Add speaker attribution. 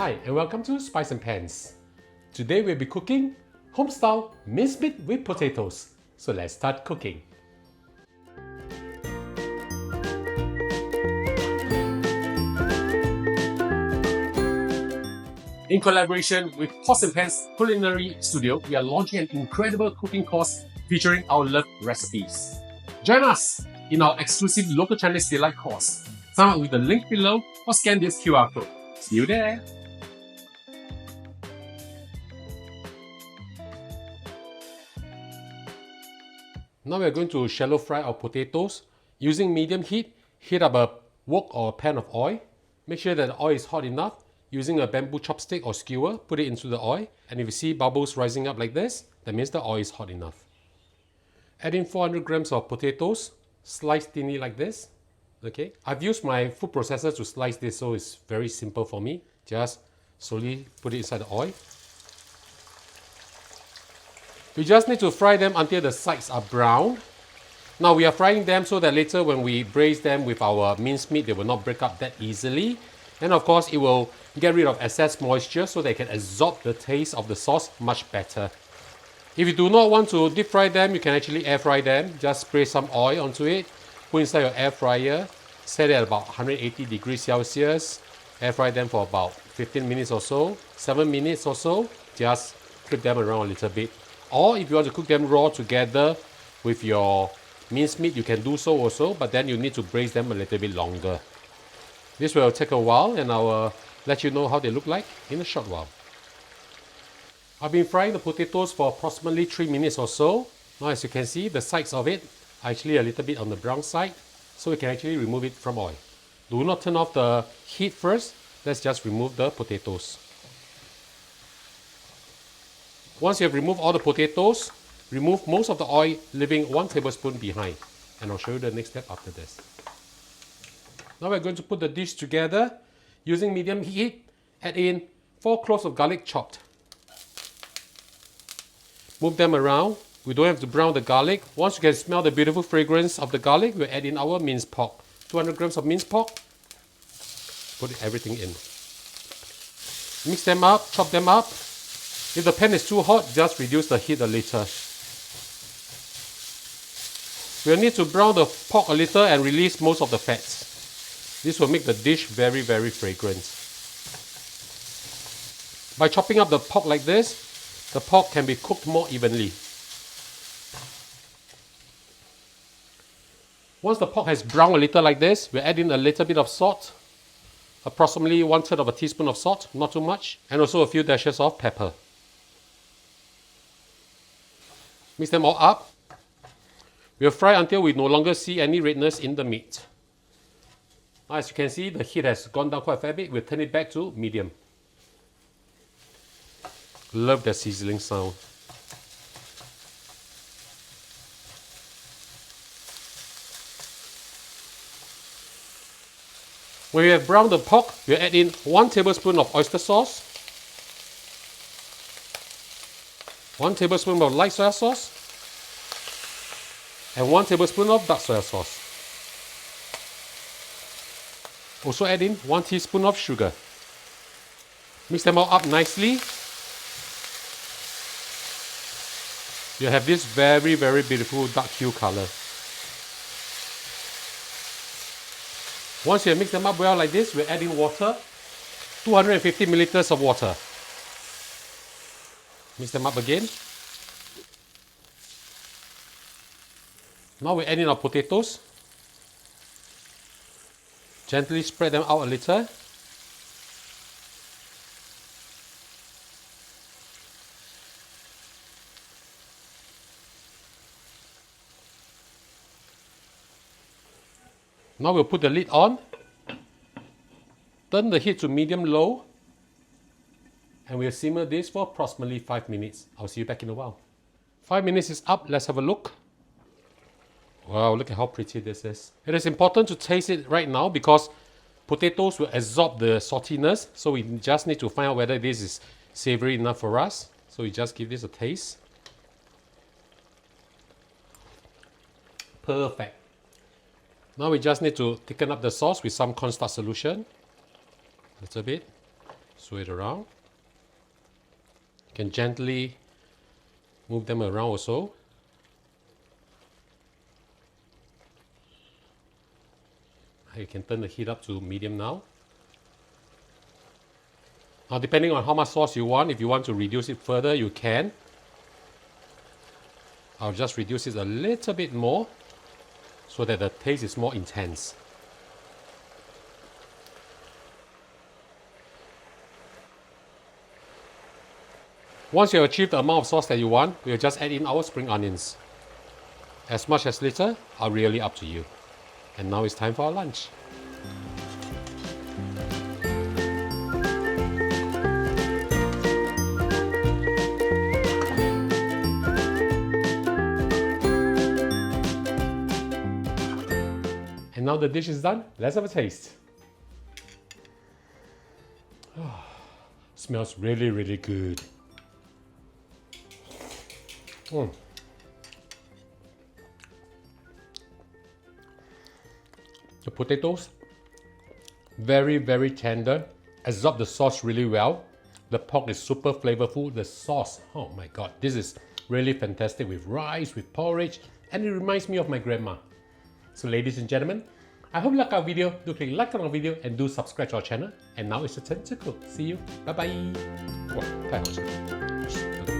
Speaker 1: Hi and welcome to Spice and Pans. Today we'll be cooking homestyle minced meat with potatoes. So let's start cooking. In collaboration with Pots and Pans Culinary Studio, we are launching an incredible cooking course featuring our loved recipes. Join us in our exclusive local Chinese delight course. Sign up with the link below or scan this QR code. See you there! Now we are going to shallow fry our potatoes. Using medium heat, heat up a wok or a pan of oil. Make sure that the oil is hot enough. Using a bamboo chopstick or skewer, put it into the oil. And if you see bubbles rising up like this, that means the oil is hot enough. Add in 400 grams of potatoes, sliced thinly like this. Okay, I've used my food processor to slice this, so it's very simple for me. Just slowly put it inside the oil. We just need to fry them until the sides are brown. Now we are frying them so that later when we braise them with our minced meat, they will not break up that easily. And of course, it will get rid of excess moisture so they can absorb the taste of the sauce much better. If you do not want to deep fry them, you can actually air fry them. Just spray some oil onto it, put inside your air fryer, set it at about 180 degrees Celsius, air fry them for about 15 minutes or so, 7 minutes or so. Just flip them around a little bit. Or if you want to cook them raw together with your minced meat, you can do so also, but then you need to braise them a little bit longer. This will take a while and I'll let you know how they look like in a short while. I've been frying the potatoes for approximately 3 minutes or so. Now as you can see, the sides of it are actually a little bit on the brown side, so we can actually remove it from oil. Do not turn off the heat first. Let's just remove the potatoes. Once you have removed all the potatoes, remove most of the oil, leaving 1 tablespoon behind. And I'll show you the next step after this. Now we're going to put the dish together. Using medium heat, add in 4 cloves of garlic chopped. Move them around. We don't have to brown the garlic. Once you can smell the beautiful fragrance of the garlic, we'll add in our minced pork. 200 grams of minced pork. Put everything in. Mix them up, chop them up. If the pan is too hot, just reduce the heat a little. We'll need to brown the pork a little and release most of the fats. This will make the dish very, very fragrant. By chopping up the pork like this, the pork can be cooked more evenly. Once the pork has browned a little like this, we'll add in a little bit of salt. Approximately 1/3 of a teaspoon of salt, not too much. And also a few dashes of pepper. Mix them all up. We'll fry until we no longer see any redness in the meat. Now, as you can see, the heat has gone down quite a fair bit. We'll turn it back to medium. Love the sizzling sound. When we have browned the pork, we'll add in 1 tablespoon of oyster sauce, 1 tablespoon of light soy sauce, and 1 tablespoon of dark soy sauce. Also add in 1 teaspoon of sugar. Mix them all up nicely. You have this very, very beautiful dark hue color. Once you have mixed them up well like this, we'll add in water, 250 milliliters of water. Mix them up again. Now we add in our potatoes. Gently spread them out a little. Now we'll put the lid on. Turn the heat to medium-low. And we'll simmer this for approximately 5 minutes. I'll see you back in a while. 5 minutes is up. Let's have a look. Wow, look at how pretty this is. It is important to taste it right now because potatoes will absorb the saltiness. So we just need to find out whether this is savory enough for us. So we just give this a taste. Perfect. Now we just need to thicken up the sauce with some cornstarch solution. A little bit. Sway it around. You can gently move them around also. You can turn the heat up to medium now. Now depending on how much sauce you want, if you want to reduce it further, you can. I'll just reduce it a little bit more so that the taste is more intense. Once you have achieved the amount of sauce that you want, we'll just add in our spring onions. As much as little are really up to you. And now it's time for our lunch. And now the dish is done, let's have a taste. Oh, smells really, really good. The potatoes, very, very tender, absorb the sauce really well. The pork is super flavorful. The sauce, oh my god, this is really fantastic with rice, with porridge, and it reminds me of my grandma. So ladies and gentlemen, I hope you like our video. Do click like on our video and do subscribe to our channel. And now it's your turn to cook. See you. Bye bye. 哇，太好吃了。